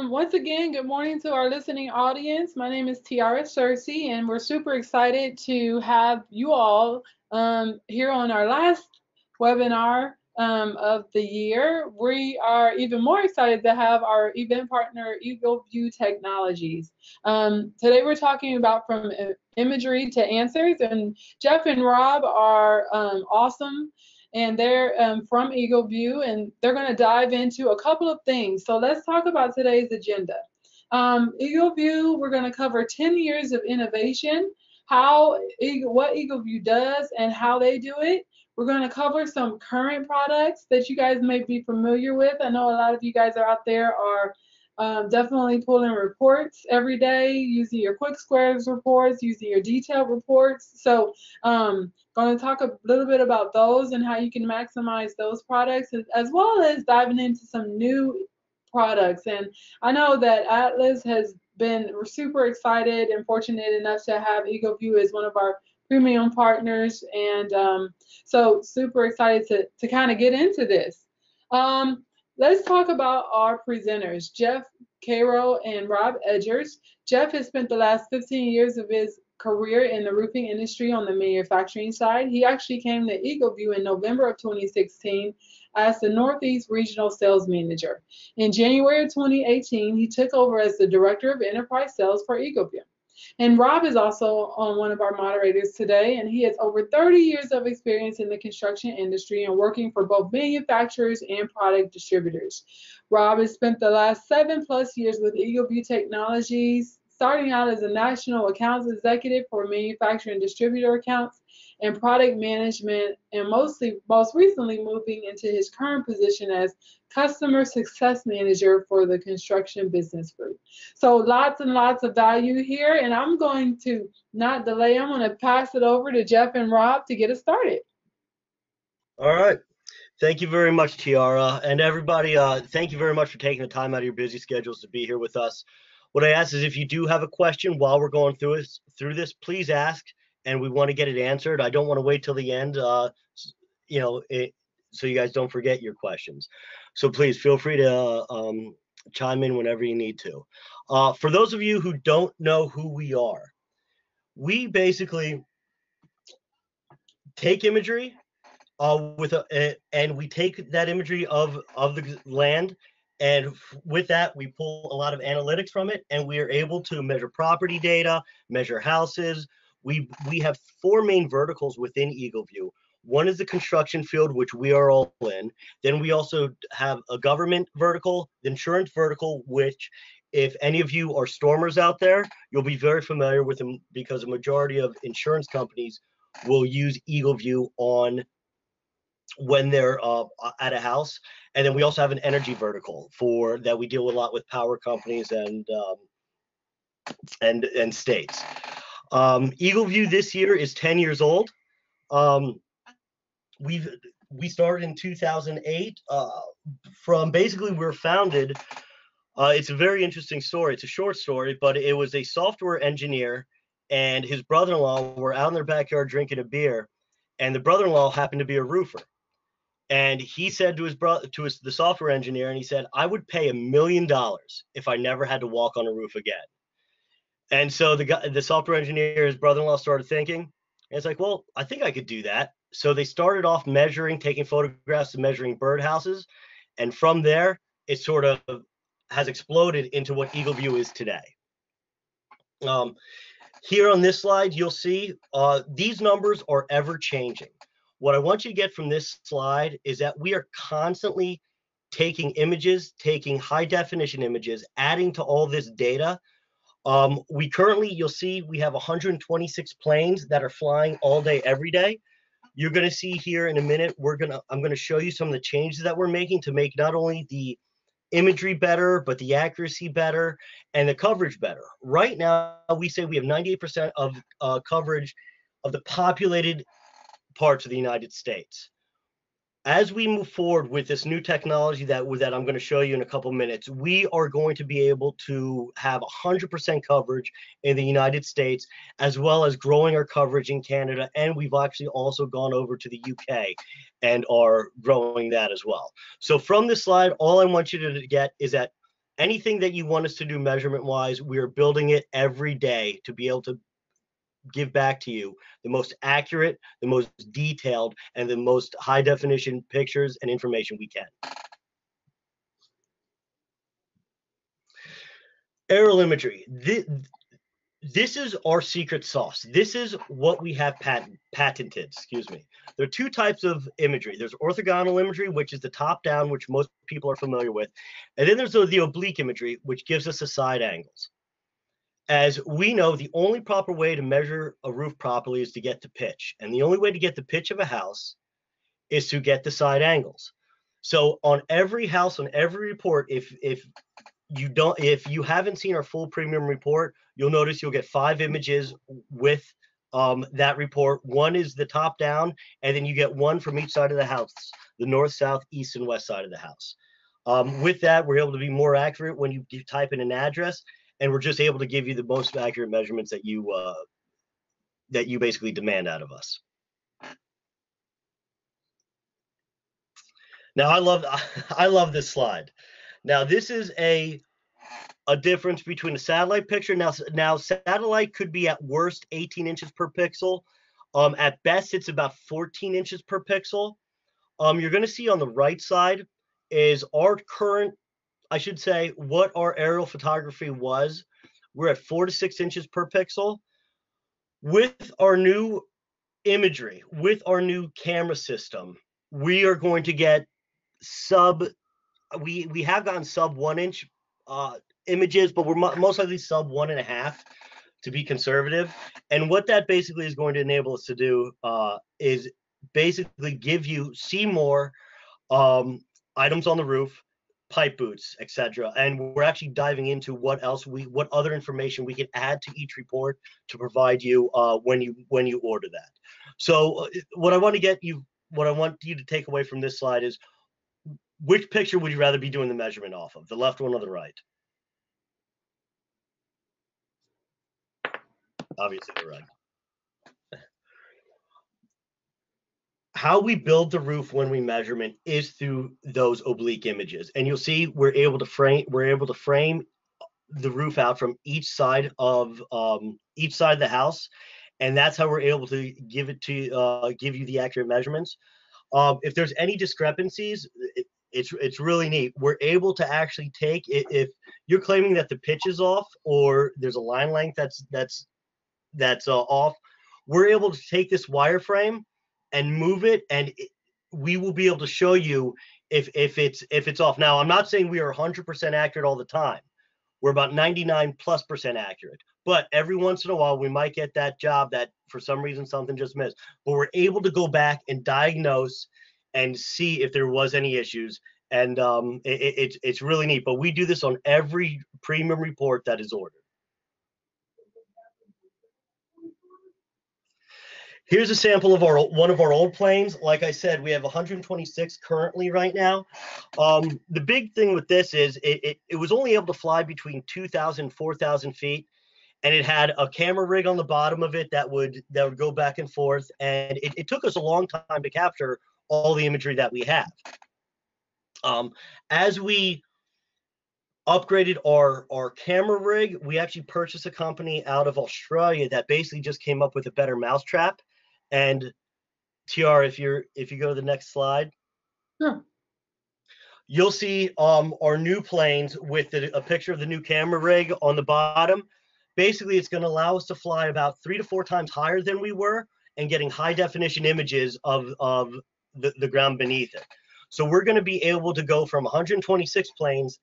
Once again, good morning to our listening audience. My name is Tiara Cersei, and we're super excited to have you all here on our last webinar of the year. We are even more excited to have our event partner, EagleView Technologies. Today, we're talking about from imagery to answers, and Jeff and Rob are awesome and they're from EagleView, and they're going to dive into a couple of things. So let's talk about today's agenda. EagleView, we're going to cover 10 years of innovation, what EagleView does, and how they do it. We're going to cover some current products that you guys may be familiar with. I know a lot of you guys are out there are definitely pulling reports every day, using your quick squares reports, using your detailed reports. So going to talk a little bit about those and how you can maximize those products, as well as diving into some new products. And I know that Atlas has been super excited and fortunate enough to have EagleView as one of our premium partners. And so super excited to kind of get into this. Let's talk about our presenters, Jeff Karo and Rob Edgers. Jeff has spent the last 15 years of his career in the roofing industry on the manufacturing side. He actually came to EagleView in November of 2016 as the Northeast Regional Sales Manager. In January of 2018, he took over as the Director of Enterprise Sales for EagleView. And Rob is also on one of our moderators today, and he has over 30 years of experience in the construction industry and working for both manufacturers and product distributors. Rob has spent the last 7+ years with EagleView Technologies, starting out as a national accounts executive for manufacturer distributor accounts and product management, and most recently moving into his current position as customer success manager for the construction business group. So lots and lots of value here, and I'm going to not delay. I'm going to pass it over to Jeff and Rob to get us started. All right. Thank you very much, Tiara. And everybody, thank you very much for taking the time out of your busy schedules to be here with us. What I ask is if you do have a question while we're going through this, please ask, and we want to get it answered. I don't want to wait till the end, so you guys don't forget your questions. So please feel free to chime in whenever you need to. For those of you who don't know who we are, we basically take imagery and we take that imagery of the land, and with that we pull a lot of analytics from it, and we are able to measure property data, measure houses. We have 4 main verticals within EagleView. One is the construction field, which we are all in. Then we also have a government vertical, the insurance vertical, which if any of you are stormers out there, you'll be very familiar with them because a majority of insurance companies will use EagleView on when they're at a house. And then we also have an energy vertical for that. We deal a lot with power companies and states. EagleView this year is 10 years old. We started in 2008. From basically we were founded. It's a very interesting story. It's a short story, but it was a software engineer and his brother-in-law were out in their backyard drinking a beer, and the brother-in-law happened to be a roofer. And he said to the software engineer, and he said, I would pay $1 million if I never had to walk on a roof again. And so the software engineer, his brother-in-law, started thinking, and it's like, well, I think I could do that. So they started off taking photographs and measuring birdhouses. And from there, it sort of has exploded into what EagleView is today. Here on this slide, you'll see these numbers are ever changing. What I want you to get from this slide is that we are constantly taking images, taking high definition images, adding to all this data. We currently, you'll see we have 126 planes that are flying all day, every day. You're going to see here in a minute, I'm going to show you some of the changes that we're making to make not only the imagery better, but the accuracy better and the coverage better. Right now, we say we have 98% of coverage of the populated parts of the United States. As we move forward with this new technology that I'm going to show you in a couple minutes, we are going to be able to have 100% coverage in the United States, as well as growing our coverage in Canada. And we've actually also gone over to the UK and are growing that as well. So from this slide, all I want you to get is that anything that you want us to do measurement wise, we are building it every day to be able to give back to you the most accurate, the most detailed, and the most high definition pictures and information we can. Aerial imagery. This is our secret sauce. This is what we have patented, excuse me. There are two types of imagery. There's orthogonal imagery, which is the top down, which most people are familiar with. And then there's the oblique imagery, which gives us the side angles. As we know, the only proper way to measure a roof properly is to get the pitch. And the only way to get the pitch of a house is to get the side angles. So on every house, on every report, if you haven't seen our full premium report, you'll notice you'll get 5 images with that report. One is the top down, and then you get one from each side of the house, the north, south, east, and west side of the house. With that, we're able to be more accurate when you type in an address, and we're just able to give you the most accurate measurements that you basically demand out of us. Now, I love this slide. Now, this is a difference between a satellite picture. Now satellite could be at worst 18 inches per pixel. At best, it's about 14 inches per pixel. You're going to see on the right side is our current, I should say, what our aerial photography was. We're at 4 to 6 inches per pixel. With our new imagery, with our new camera system, we are going to get we have gotten sub 1 inch images, but we're most likely sub 1.5 to be conservative. And what that basically is going to enable us to do is basically see more items on the roof, pipe boots, etc. And we're actually diving into what other information we can add to each report to provide you when you order that. So what I want you to take away from this slide is, which picture would you rather be doing the measurement off of, the left one or the right? Obviously the right. How we build the roof when we measurement is through those oblique images, and you'll see we're able to frame the roof out from each side of the house, and that's how we're able to give you the accurate measurements. If there's any discrepancies, it's really neat. We're able to actually take if you're claiming that the pitch is off or there's a line length that's off, we're able to take this wireframe and move it, and we will be able to show you if it's off. Now, I'm not saying we are 100% accurate all the time. We're about 99+% accurate, but every once in a while we might get that job that for some reason something just missed. But we're able to go back and diagnose and see if there was any issues, and it's really neat. But we do this on every premium report that is ordered. Here's a sample of one of our old planes. Like I said, we have 126 currently right now. The big thing with this is it was only able to fly between 2,000 and 4,000 feet, and it had a camera rig on the bottom of it that would go back and forth, and it took us a long time to capture all the imagery that we have. As we upgraded our camera rig, we actually purchased a company out of Australia that basically just came up with a better mousetrap. And TR, if you go to the next slide, sure. You'll see our new planes with a picture of the new camera rig on the bottom. Basically, it's going to allow us to fly about 3 to 4 times higher than we were and getting high definition images of the ground beneath it. So we're going to be able to go from 126 planes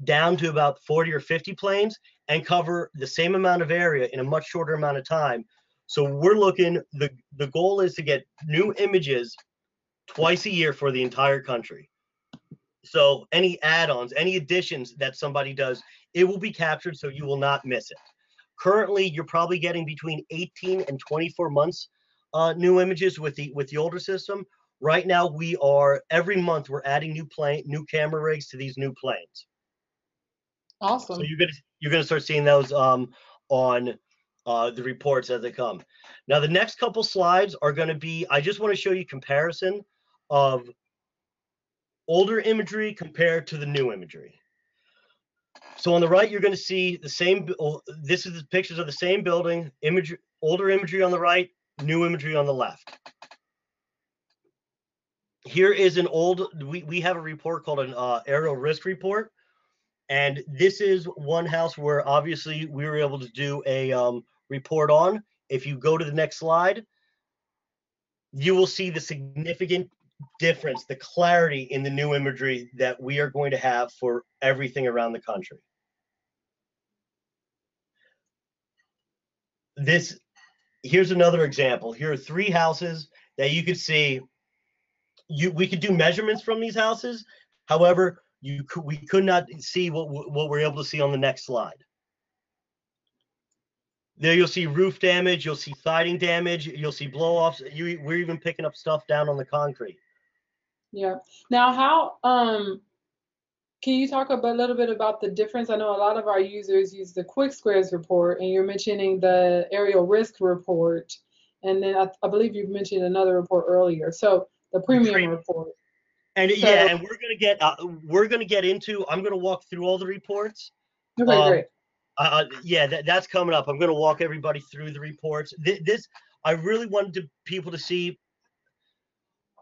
down to about 40 or 50 planes and cover the same amount of area in a much shorter amount of time. So we're looking, the goal is to get new images twice a year for the entire country. So any add-ons, any additions that somebody does, it will be captured so you will not miss it. Currently, you're probably getting between 18 and 24 months new images with the older system. Right now, we are every month we're adding new camera rigs to these new planes. So Awesome. you're gonna start seeing those on the reports as they come. Now the next couple slides are going to be. I just want to show you comparison of older imagery compared to the new imagery. So on the right, you're going to see the same. This is the pictures of the same building. Older imagery on the right, new imagery on the left. Here is an old. We have a report called an aerial risk report. And this is one house where obviously we were able to do a report on. If you go to the next slide, you will see the significant difference, the clarity in the new imagery that we are going to have for everything around the country. Here's another example. Here are 3 houses that you could see. We could do measurements from these houses. However, we could not see what we're able to see on the next slide. There you'll see roof damage, you'll see siding damage, you'll see blow-offs. We're even picking up stuff down on the concrete. Yeah. Now, can you talk a little bit about the difference? I know a lot of our users use the quick squares report, and you're mentioning the aerial risk report, and then I believe you mentioned another report earlier. So the premium report. And So, yeah, and we're gonna get into. I'm gonna walk through all the reports. okay, great. Yeah, that's coming up. I'm gonna walk everybody through the reports. This I really wanted people to see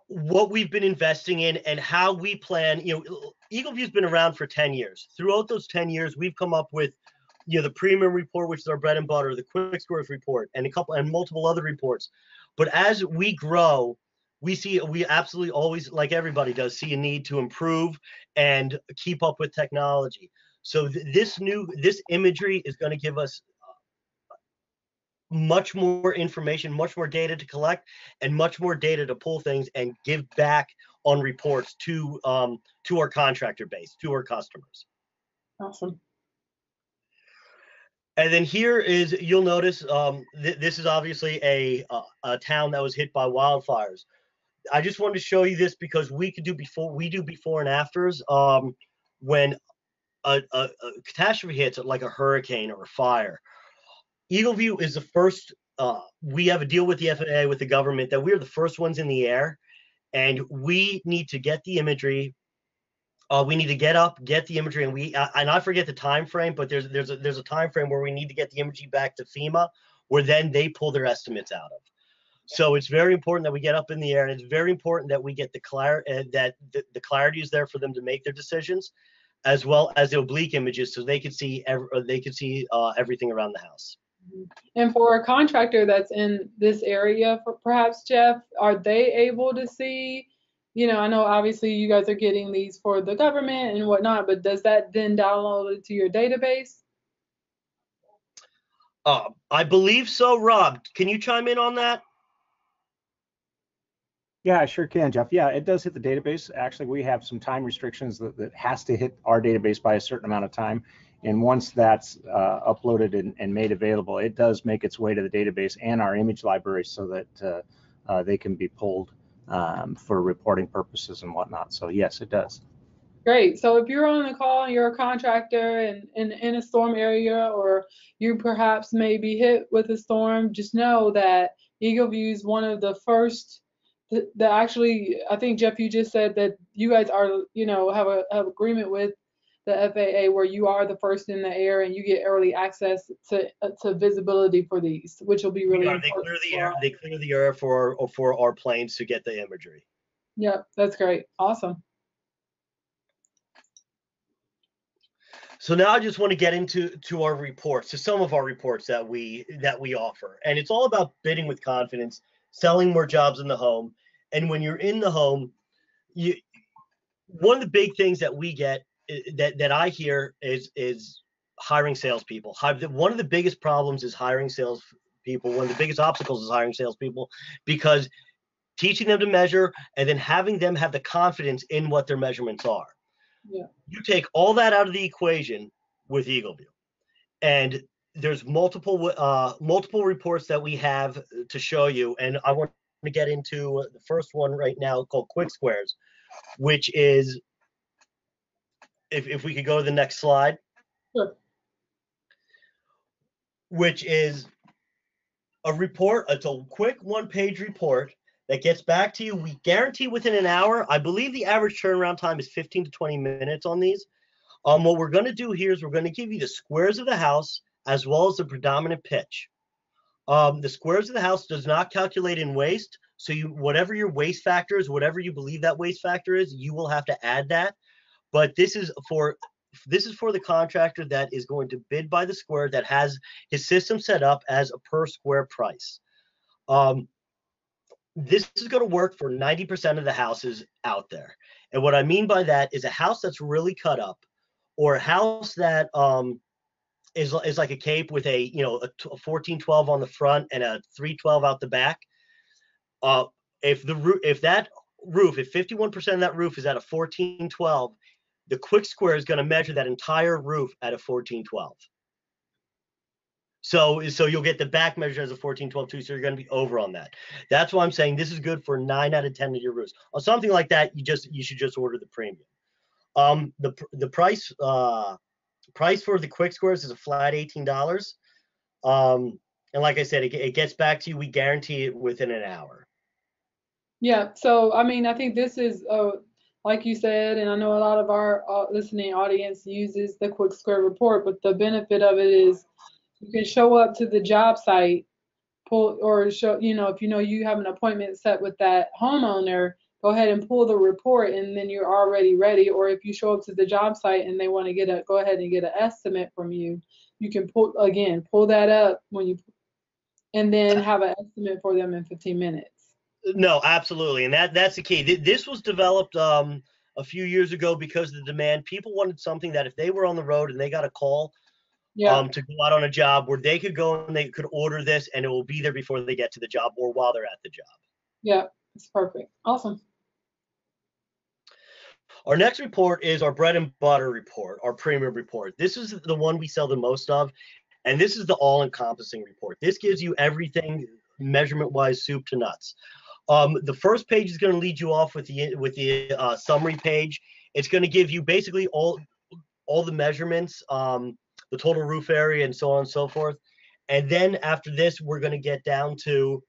what we've been investing in and how we plan. EagleView's been around for 10 years. Throughout those 10 years, we've come up with, the premium report, which is our bread and butter, the quick scores report, and multiple other reports. But as we grow, we absolutely always, like everybody does, see a need to improve and keep up with technology. So this imagery is going to give us much more information, much more data to collect, and much more data to pull things and give back on reports to our contractor base, to our customers. Awesome. And then here is, you'll notice, this is obviously a town that was hit by wildfires. I just wanted to show you this because we do before and afters when a catastrophe hits, like a hurricane or a fire. EagleView is the first. We have a deal with the FAA, with the government, that we're the first ones in the air, and we need to get the imagery. We need to get the imagery, and I forget the time frame, but there's a time frame where we need to get the imagery back to FEMA, where then they pull their estimates out of. So it's very important that we get up in the air, and it's very important that we get the clarity is there for them to make their decisions, as well as the oblique images, so they can see everything around the house. And for a contractor that's in this area, perhaps, Jeff, are they able to see? I know obviously you guys are getting these for the government and whatnot, but does that then download it to your database? I believe so. Rob, can you chime in on that? Yeah, I sure can, Jeff. Yeah, it does hit the database. Actually, we have some time restrictions that has to hit our database by a certain amount of time. And once that's uploaded and made available, it does make its way to the database and our image library so that they can be pulled for reporting purposes and whatnot. So yes, it does. Great. So if you're on the call and you're a contractor and in a storm area, or you perhaps may be hit with a storm, just know that EagleView is one of the first that actually, I think, Jeff, you just said that you guys are, have agreement with the FAA where you are the first in the air and you get early access to visibility for these, which will be really important. They clear the air for our planes to get the imagery. Yep, that's great. Awesome. So now I just want to get into our reports, to some of our reports that we offer, and it's all about bidding with confidence, selling more jobs in the home. And when you're in the home, one of the big things that we get that I hear is hiring salespeople. One of the biggest problems is hiring salespeople. One of the biggest obstacles is hiring salespeople, because teaching them to measure and then having them have the confidence in what their measurements are. Yeah. You take all that out of the equation with EagleView, and there's multiple reports that we have to show you. And I want to get into the first one right now called Quick Squares, which is, if we could go to the next slide, Sure. which is a report. It's a quick one-page report that gets back to you. We guarantee within an hour. I believe the average turnaround time is 15 to 20 minutes on these. What we're going to do here is we're going to give you the squares of the house as well as the predominant pitch. The squares of the house does not calculate in waste. So whatever your waste factor is, whatever you believe that waste factor is, you will have to add that. But this is for the contractor that is going to bid by the square, that has his system set up as a per square price. This is going to work for 90% of the houses out there. And what I mean by that is a house that's really cut up, or a house that is like a cape with a 1412 on the front and a 312 out the back. If 51% of that roof is at a 1412, the quick square is going to measure that entire roof at a 1412. So you'll get the back measure as a 1412 too, so you're going to be over on that. That's why I'm saying this is good for 9 out of 10 of your roofs. On something like that, you should just order the premium. The price for the quick squares is a flat $18. And like I said, it gets back to you. We guarantee it within an hour. Yeah. So, I mean, I think this is, like you said, and I know a lot of our listening audience uses the quick square report, but the benefit of it is you can show up to the job site, if you have an appointment set with that homeowner, go ahead and pull the report, and then you're already ready. Or if you show up to the job site and they want to go ahead and get an estimate from you, you can pull that up and then have an estimate for them in 15 minutes. No, absolutely, and that's the key. This was developed a few years ago because of the demand. People wanted something that if they were on the road and they got a call to go out on a job, where they could go and they could order this and it will be there before they get to the job or while they're at the job. Yeah, it's perfect. Awesome. Our next report is our bread and butter report, our premium report. This is the one we sell the most of, and this is the all-encompassing report. This gives you everything measurement-wise, soup to nuts. The first page is going to lead you off with the summary page. It's going to give you basically all the measurements, the total roof area, and so on and so forth. And then after this, we're going to get down to,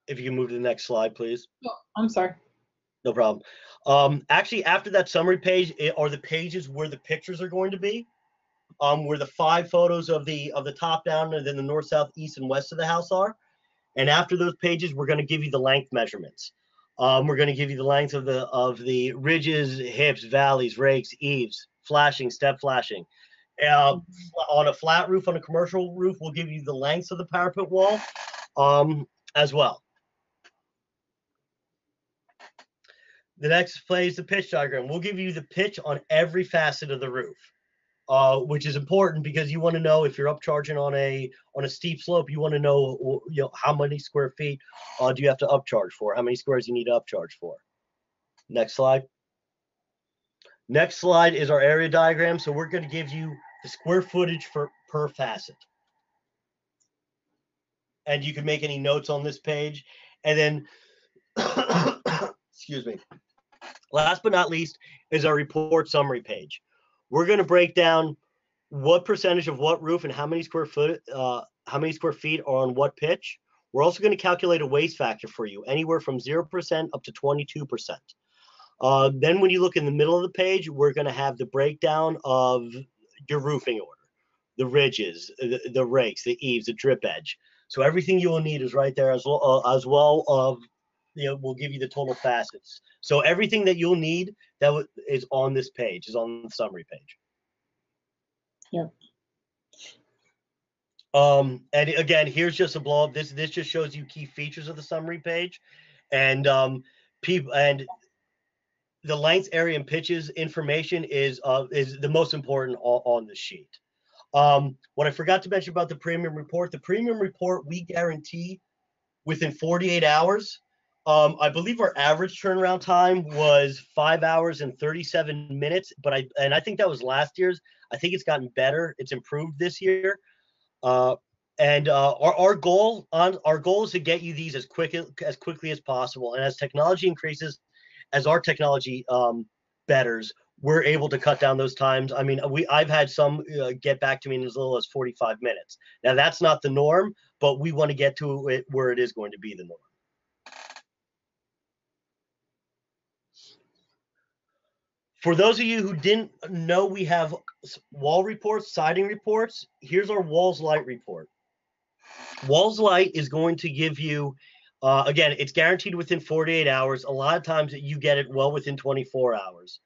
if you can move to the next slide, please. Oh, I'm sorry. No problem. Actually, after that summary page are the pages where the pictures are going to be, where the 5 photos of the top down and then the north, south, east, and west of the house are. And after those pages, we're going to give you the length measurements. We're going to give you the length of the ridges, hips, valleys, rakes, eaves, flashing, step flashing. On a flat roof, on a commercial roof, we'll give you the lengths of the parapet wall as well. The next play is the pitch diagram. We'll give you the pitch on every facet of the roof, which is important because you want to know if you're upcharging on a steep slope. You want to know how many square feet do you have to upcharge for? How many squares you need to upcharge for? Next slide. Next slide is our area diagram. So we're going to give you the square footage per facet, and you can make any notes on this page. And then, excuse me. Last but not least is our report summary page. We're going to break down what percentage of what roof and how many square feet are on what pitch. We're also going to calculate a waste factor for you, anywhere from 0% up to 22%. Then when you look in the middle of the page, we're going to have the breakdown of your roofing order, the ridges, the rakes, the eaves, the drip edge. So everything you will need is right there, as well of, we'll give you the total facets. So everything that you'll need that is on this page is on the summary page. Yeah. And again, here's just a blow up. This just shows you key features of the summary page, and the length, area, and pitches information is the most important on the sheet. What I forgot to mention about the premium report we guarantee within 48 hours. I believe our average turnaround time was 5 hours and 37 minutes, but I think that was last year's. I think it's gotten better. It's improved this year. And our goal is to get you these as quickly as possible. And as technology increases, as our technology betters, we're able to cut down those times. I mean, I've had some get back to me in as little as 45 minutes. Now that's not the norm, but we want to get to it where it is going to be the norm. For those of you who didn't know, we have wall reports, siding reports. Here's our walls light report. Walls light is going to give you, again, it's guaranteed within 48 hours. A lot of times you get it well within 24 hours.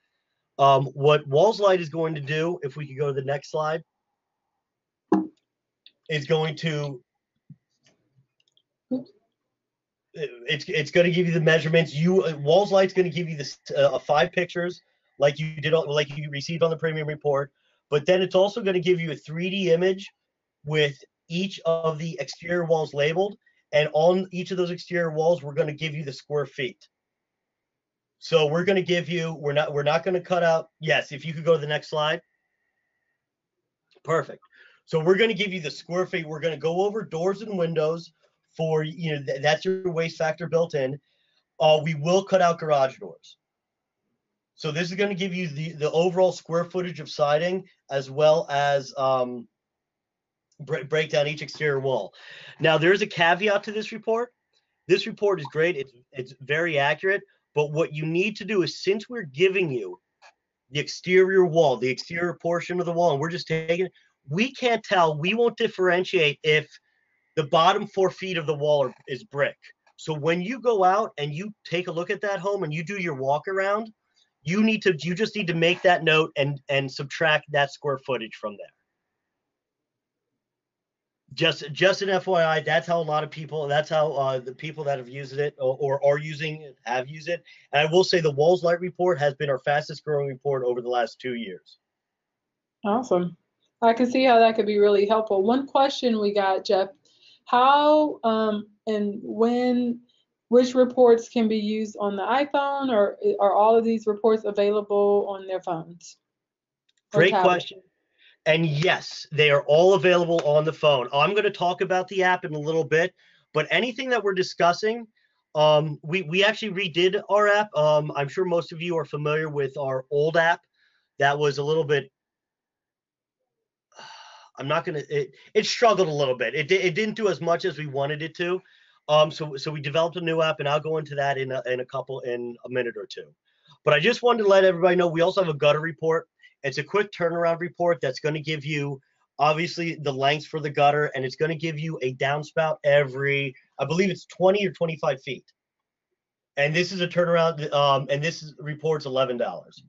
What walls light is going to do, if we could go to the next slide, is going to, it's going to give you the measurements. Walls light's going to give you this 5 pictures like you received on the premium report, but then it's also going to give you a 3D image with each of the exterior walls labeled, and on each of those exterior walls we're going to give you the square feet. So we're going to give you, we're not going to cut out, yes, if you could go to the next slide. Perfect. So we're going to give you the square feet. We're going to go over doors and windows for, that's your waste factor built in. We will cut out garage doors. So this is going to give you the overall square footage of siding, as well as break down each exterior wall. Now there's a caveat to this report. This report is great. It's very accurate. But what you need to do is, since we're giving you the exterior wall, the exterior portion of the wall, and we're just taking it, we can't tell. We won't differentiate if the bottom 4 feet of the wall is brick. So when you go out and you take a look at that home and you do your walk around, you just need to make that note and subtract that square footage from there. Just an FYI, that's how a lot of people, that's how the people that have used it or are using it have used it. And I will say the Walls Light report has been our fastest growing report over the last 2 years. Awesome. I can see how that could be really helpful. One question we got, Jeff, how and when, which reports can be used on the iPhone, or are all of these reports available on their phones? Great question. And yes, they are all available on the phone. I'm going to talk about the app in a little bit, but anything that we're discussing, we actually redid our app. I'm sure most of you are familiar with our old app. That was a little bit, it struggled a little bit. It didn't do as much as we wanted it to. So we developed a new app, and I'll go into that in a minute or two. But I just wanted to let everybody know we also have a gutter report. It's a quick turnaround report that's going to give you, obviously, the lengths for the gutter, and it's going to give you a downspout every, I believe it's 20 or 25 feet. And this is a turnaround, and this report's $11.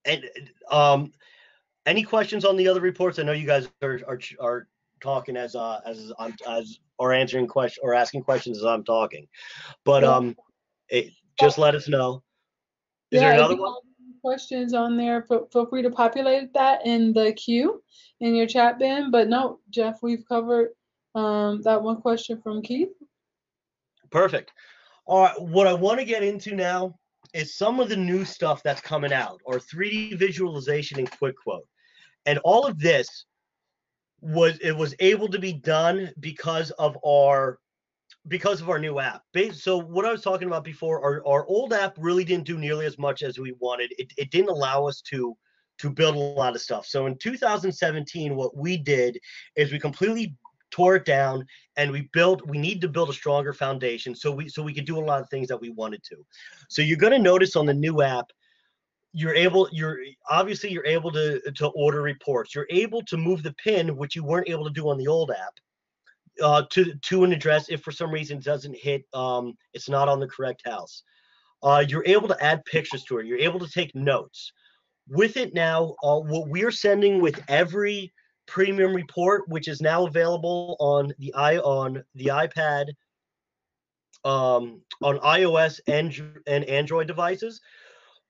And any questions on the other reports? I know you guys are talking as or answering questions or asking questions as I'm talking, but just let us know. Is there another one? Questions on there, feel free to populate that in the queue in your chat bin. But no, Jeff, we've covered that one question from Keith. Perfect. All right, what I want to get into now is some of the new stuff that's coming out, or 3D visualization and quick quote. And all of this was able to be done because of our new app. So what I was talking about before, our old app really didn't do nearly as much as we wanted. It didn't allow us to build a lot of stuff. So in 2017, what we did is we completely tore it down, and we need to build a stronger foundation so we could do a lot of things that we wanted to. So you're going to notice on the new app, you're able to order reports. You're able to move the pin, which you weren't able to do on the old app, to an address if for some reason it doesn't hit, it's not on the correct house. You're able to add pictures to it. You're able to take notes. With it now, what we're sending with every premium report, which is now available on the iPad, on iOS and Android devices,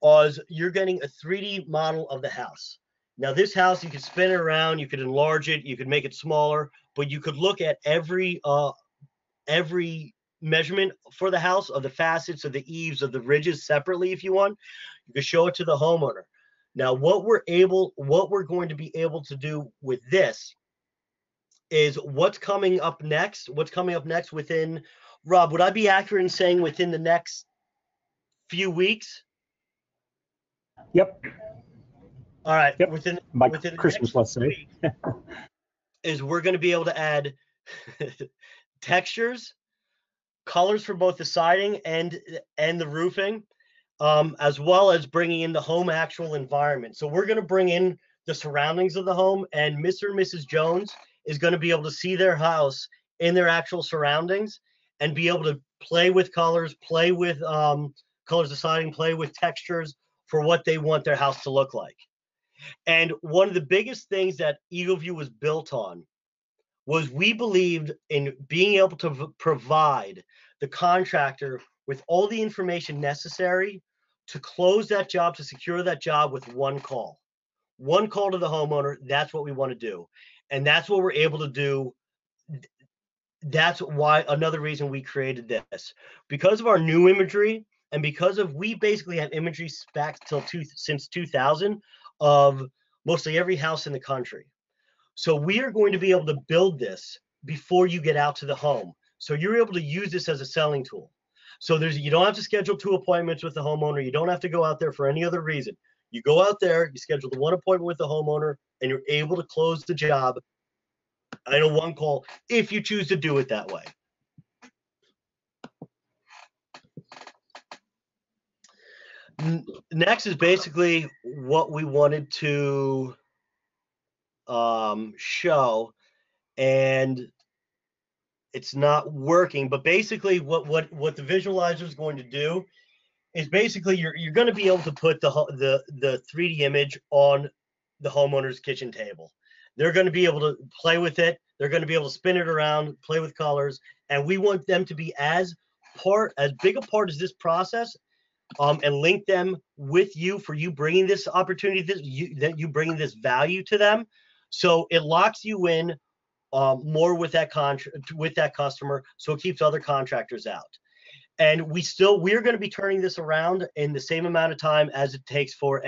is you're getting a 3D model of the house. Now this house, you could spin it around, you could enlarge it, you could make it smaller, but you could look at every measurement for the house, of the facets, of the eaves, of the ridges separately if you want. You could show it to the homeowner. Now, what we're going to be able to do with this is what's coming up next. What's coming up next within, Rob, would I be accurate in saying within the next few weeks? Yep. All right. Yep. By Within the Christmas, next let's say. week is we're going to be able to add textures, colors for both the siding and the roofing, as well as bringing in the home actual environment. So we're going to bring in the surroundings of the home, and Mr. and Mrs. Jones is going to be able to see their house in their actual surroundings and be able to play with colors, play with colors of siding, play with textures for what they want their house to look like. And one of the biggest things that EagleView was built on was we believed in being able to provide the contractor with all the information necessary to close that job, to secure that job with one call. One call to the homeowner. That's what we want to do. And that's what we're able to do. That's why another reason we created this. Because of our new imagery, and because of we basically have imagery back since 2000 of mostly every house in the country. So we are going to be able to build this before you get out to the home. So you're able to use this as a selling tool. So you don't have to schedule 2 appointments with the homeowner. You don't have to go out there for any other reason. You go out there, you schedule the 1 appointment with the homeowner, and you're able to close the job in a 1 call if you choose to do it that way. Next is basically what we wanted to show, and it's not working, but basically what the visualizer is going to do is basically you're going to be able to put the 3D image on the homeowner's kitchen table. They're going to be able to play with it. They're going to be able to spin it around, play with colors, and we want them to be as big a part as this process, and link them with you for you bringing this opportunity, that you bringing this value to them. So it locks you in more with that customer, so it keeps other contractors out. And we're going to be turning this around in the same amount of time as it takes for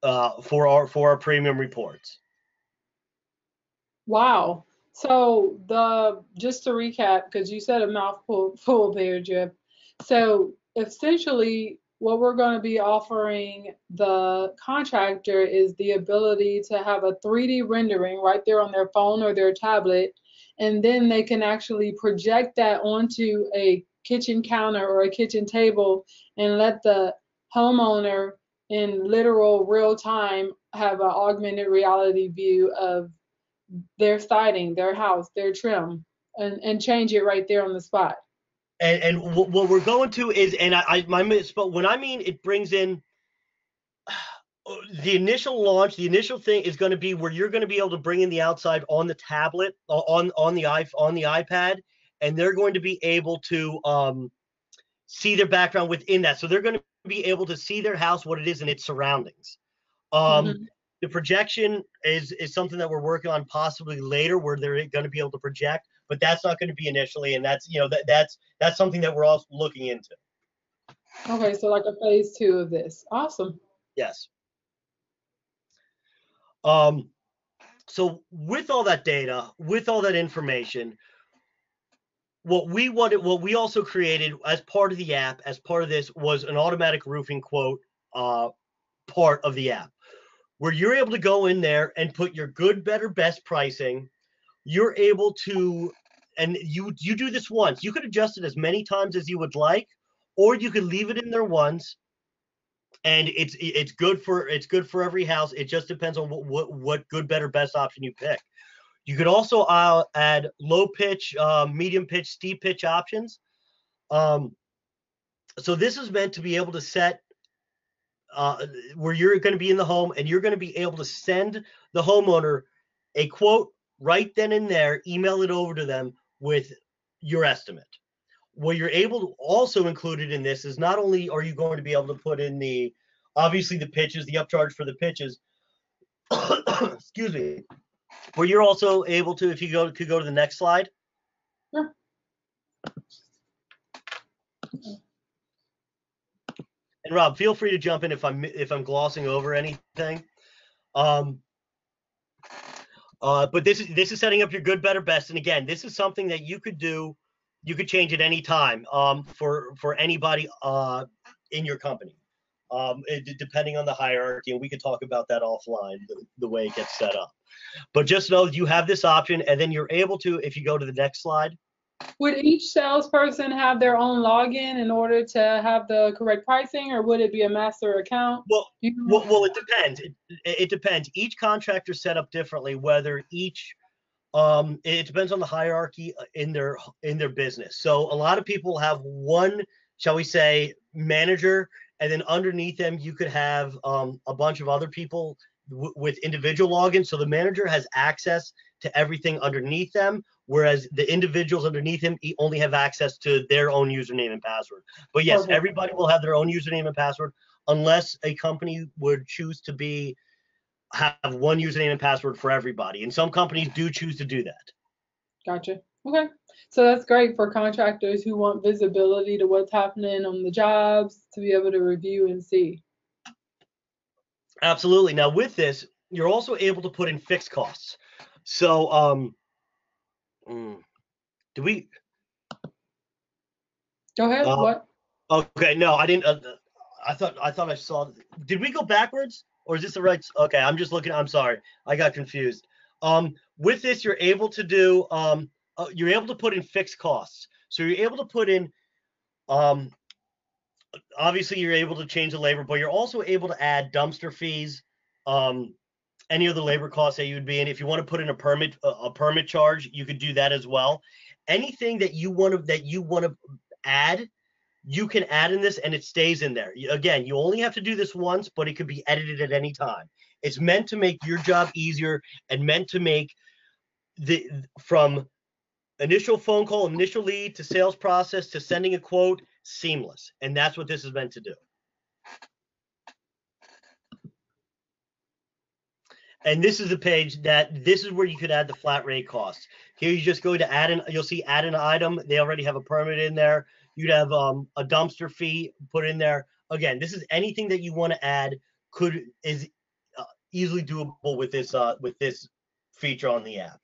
our premium reports. Wow. So just to recap, because you said a mouthful full there, Jeff. So essentially, what we're going to be offering the contractor is the ability to have a 3D rendering right there on their phone or their tablet, and then they can actually project that onto a kitchen counter or a kitchen table and let the homeowner in literal real time have an augmented reality view of their siding, their house, their trim, and change it right there on the spot. And what we're going to is, and I misspoke when I mean it brings in the initial launch. The initial thing is going to be where you're going to be able to bring in the outside on the tablet, on the iPad, and they're going to be able to see their background within that. So they're going to be able to see their house, what it is, and its surroundings. The projection is something that we're working on possibly later, where they're going to be able to project, but that's not going to be initially, and that's that's something that we're also looking into. Okay, so like a phase 2 of this. Awesome. Yes. So with all that data, with all that information, what we also created as part of the app, as part of this, was an automatic roofing quote part of the app, where you're able to go in there and put your good, better, best pricing. You're able to, and you do this once. You could adjust it as many times as you would like, or you could leave it in there once, and it's good for every house. It just depends on what good, better, best option you pick. You could also add low pitch, medium pitch, steep pitch options. So this is meant to be able to set where you're going to be in the home, and you're going to be able to send the homeowner a quote right then and there, email it over to them with your estimate. What you're able to also included in this is not only are you going to be able to put in obviously the pitches, the upcharge for the pitches, excuse me, where you're also able to, if you could go to the next slide. Sure. And Rob, feel free to jump in if I'm glossing over anything. But this is setting up your good, better, best. And again, this is something that you could do. You could change at any time for anybody in your company, depending on the hierarchy. And we could talk about that offline, the way it gets set up. But just know you have this option, and then you're able to, if you go to the next slide. Would each salesperson have their own login in order to have the correct pricing, or would it be a master account? Well, it depends. It depends. Each contractor set up differently. Whether each, it depends on the hierarchy in their business. So a lot of people have one, shall we say, manager, and then underneath them you could have a bunch of other people with individual logins. So the manager has access to everything underneath them, whereas the individuals underneath him only have access to their own username and password. But yes, everybody will have their own username and password, unless a company would choose to have one username and password for everybody. And some companies do choose to do that. Gotcha. Okay. So that's great for contractors who want visibility to what's happening on the jobs, to be able to review and see. Absolutely. Now with this, you're also able to put in fixed costs. So do we? Go ahead. What? Okay. No, I didn't. I thought I saw. Did we go backwards, or is this the right? Okay. I'm just looking. I'm sorry. I got confused. With this, you're able to do. You're able to put in fixed costs. So you're able to put in. Obviously, you're able to change the labor, but you're also able to add dumpster fees. Any of the labor costs that you would be in. If you want to put in a permit charge, you could do that as well. Anything that you want to add, you can add in this, and it stays in there. Again, you only have to do this once, but it could be edited at any time. It's meant to make your job easier and meant to make from initial phone call, initial lead, to sales process, to sending a quote seamless. And that's what this is meant to do. And this is the page this is where you could add the flat rate costs. Here you just go to add in, you'll see add an item. They already have a permit in there. You'd have a dumpster fee put in there. Again, this is anything that you want to add is easily doable with this feature on the app.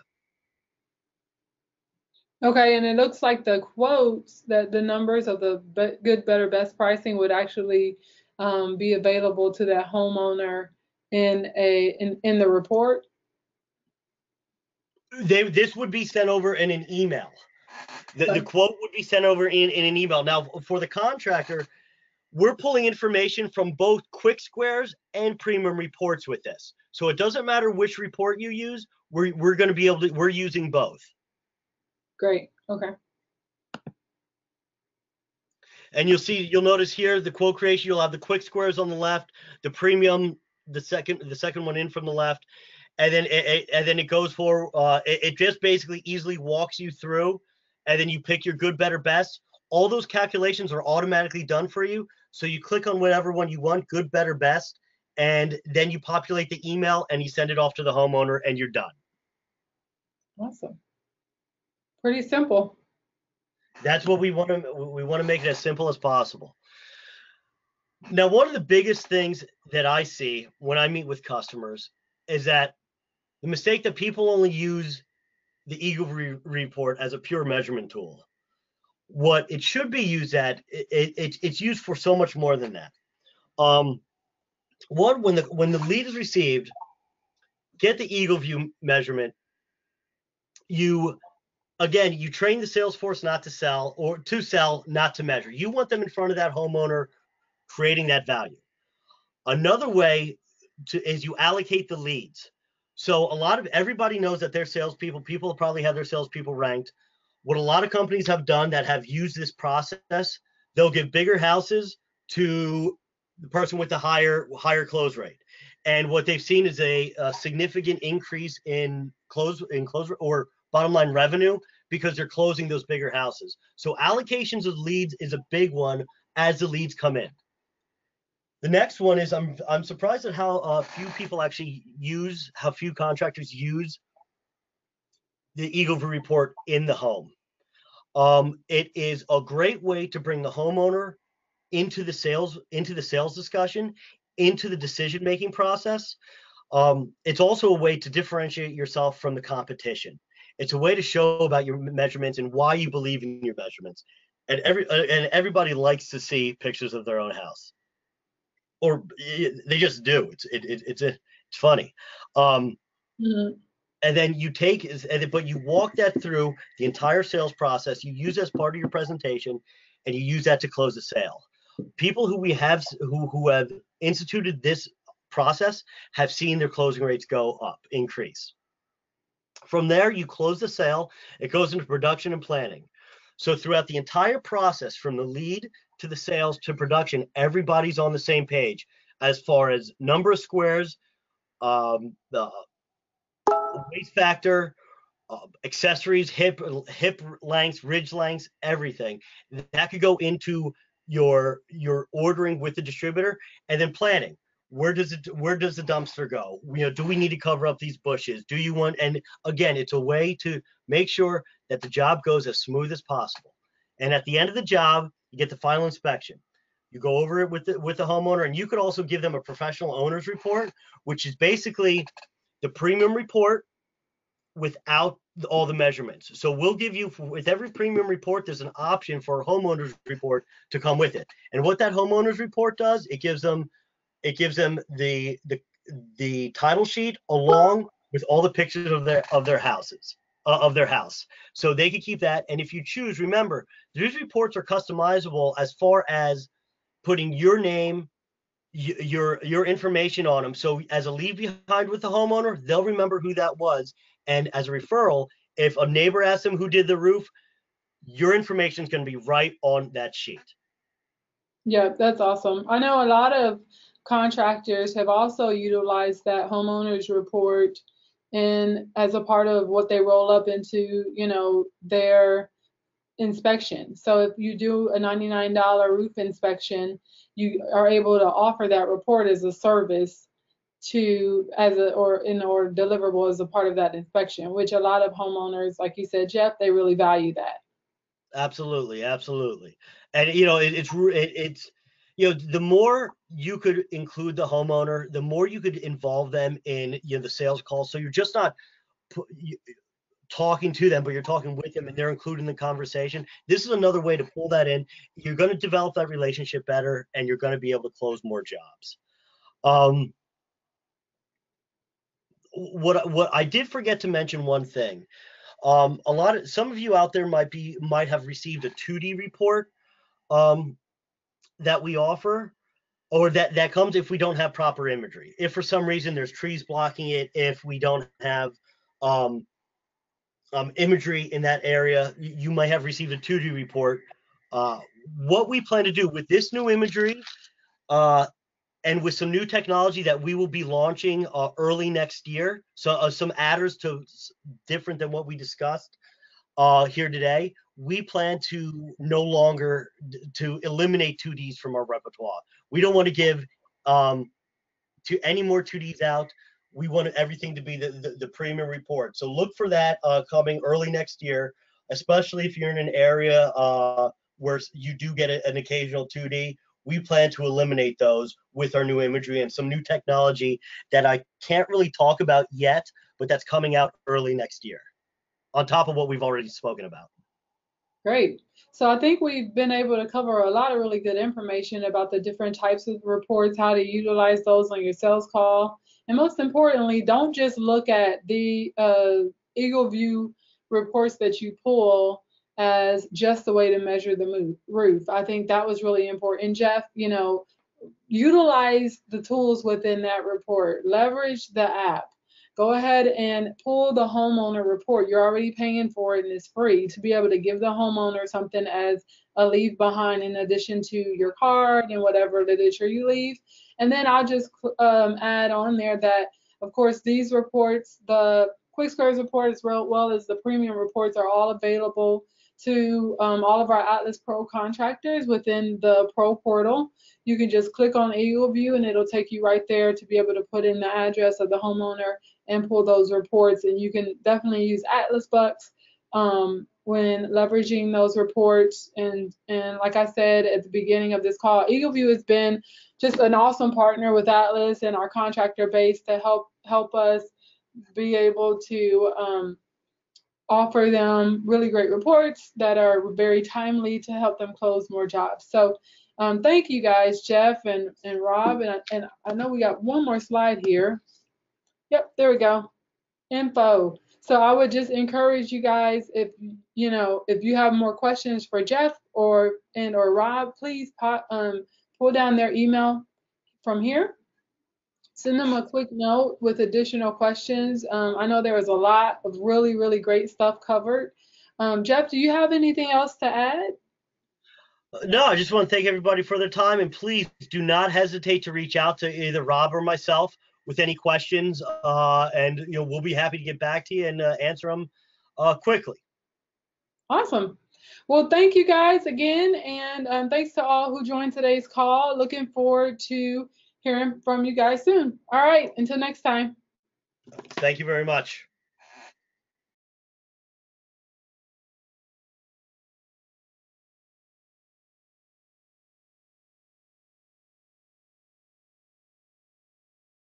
Okay, and it looks like the quotes, that the numbers of the good, better, best pricing would actually be available to that homeowner in the report. This would be sent over in an email. The quote would be sent over in an email. Now, for the contractor, we're pulling information from both quick squares and premium reports with this. So it doesn't matter which report you use. We're going to be able to. We're using both. Great. Okay. And you'll notice here the quote creation. You'll have the quick squares on the left, the premium, the second one in from the left, and then it goes for it just basically easily walks you through, and then you pick your good, better, best. All those calculations are automatically done for you. So you click on whatever one you want, good, better, best, and then you populate the email and you send it off to the homeowner, and you're done. Awesome. Pretty simple. That's what we want to make it as simple as possible. Now, one of the biggest things that I see when I meet with customers is that the mistake that people only use the EagleView report as a pure measurement tool. What it should be used at, it's used for so much more than that. One, when the lead is received, get the EagleView measurement. You train the sales force not to sell, or to sell, not to measure. You want them in front of that homeowner, creating that value. Another way is you allocate the leads. So everybody knows that their salespeople, people probably have their salespeople ranked. What a lot of companies have done that have used this process, they'll give bigger houses to the person with the higher close rate. And what they've seen is a significant increase in close or bottom line revenue, because they're closing those bigger houses. So allocations of leads is a big one as the leads come in. The next one is I'm surprised at how few contractors use the EagleView report in the home. It is a great way to bring the homeowner into the sales discussion, into the decision-making process. It's also a way to differentiate yourself from the competition. It's a way to show about your measurements and why you believe in your measurements. And everybody likes to see pictures of their own house, or they just do. It's funny. Mhm. And then but you walk that through the entire sales process. You use as part of your presentation, and you use that to close the sale. People who have instituted this process have seen their closing rates go up, increase. From there, you close the sale. It goes into production and planning. So throughout the entire process, from the lead to the sales to production, everybody's on the same page as far as number of squares, the waste factor, accessories, hip lengths, ridge lengths, everything that could go into your ordering with the distributor. And then planning, where does the dumpster go? Do we need to cover up these bushes? Do you want? And again, it's a way to make sure that the job goes as smooth as possible. And at the end of the job, you get the final inspection. You go over it with the homeowner, and you could also give them a professional owner's report, which is basically the premium report without all the measurements. So we'll give you, with every premium report, there's an option for a homeowner's report to come with it. And what that homeowner's report does, it gives them the title sheet along with all the pictures of their houses, of their house. So they can keep that. And if you choose, remember, these reports are customizable as far as putting your name, your information on them. So as a leave behind with the homeowner, they'll remember who that was. And as a referral, if a neighbor asks them who did the roof, your information is going to be right on that sheet. Yeah, that's awesome. I know a lot of contractors have also utilized that homeowners report and as a part of what they roll up into, their inspection. So if you do a $99 roof inspection, you are able to offer that report as a service or deliverable as a part of that inspection, which a lot of homeowners, like you said, Jeff, they really value that. Absolutely, absolutely. And it's the more you could include the homeowner, the more you could involve them in the sales call. So you're just not talking to them, but you're talking with them, and they're included in the conversation. This is another way to pull that in. You're going to develop that relationship better, and you're going to be able to close more jobs. What I did forget to mention one thing. Some of you out there might have received a 2D report that we offer, or that comes if we don't have proper imagery. If for some reason there's trees blocking it, if we don't have imagery in that area, you might have received a 2D report. What we plan to do with this new imagery, and with some new technology that we will be launching early next year, so some adders to different than what we discussed here today, we plan to no longer to eliminate 2Ds from our repertoire. We don't want to give to any more 2Ds out. We want everything to be the premium report. So look for that coming early next year, especially if you're in an area where you do get an occasional 2D. We plan to eliminate those with our new imagery and some new technology that I can't really talk about yet, but that's coming out early next year, on top of what we've already spoken about. Great. So I think we've been able to cover a lot of really good information about the different types of reports, how to utilize those on your sales call. And most importantly, don't just look at the EagleView reports that you pull as just the way to measure the roof. I think that was really important. Jeff, utilize the tools within that report. Leverage the app. Go ahead and pull the homeowner report. You're already paying for it and it's free to be able to give the homeowner something as a leave behind in addition to your card and whatever literature you leave. And then I'll just add on there that, of course, these reports, the Quick Squares report as well as the premium reports, are all available to all of our Atlas Pro contractors within the Pro portal. You can just click on EagleView and it'll take you right there to be able to put in the address of the homeowner and pull those reports. And you can definitely use Atlas Bucks when leveraging those reports. And like I said at the beginning of this call, EagleView has been just an awesome partner with Atlas and our contractor base to help us be able to offer them really great reports that are very timely to help them close more jobs. So thank you guys, Jeff and Rob. And I know we got one more slide here. Yep, there we go. Info. So I would just encourage you guys, if you have more questions for Jeff or Rob, please pull down their email from here. Send them a quick note with additional questions. I know there was a lot of really, really great stuff covered. Jeff, do you have anything else to add? No, I just want to thank everybody for their time, and please do not hesitate to reach out to either Rob or myself with any questions, and we'll be happy to get back to you and answer them quickly. Awesome. Well, thank you guys again, and thanks to all who joined today's call. Looking forward to hearing from you guys soon. All right, until next time. Thank you very much.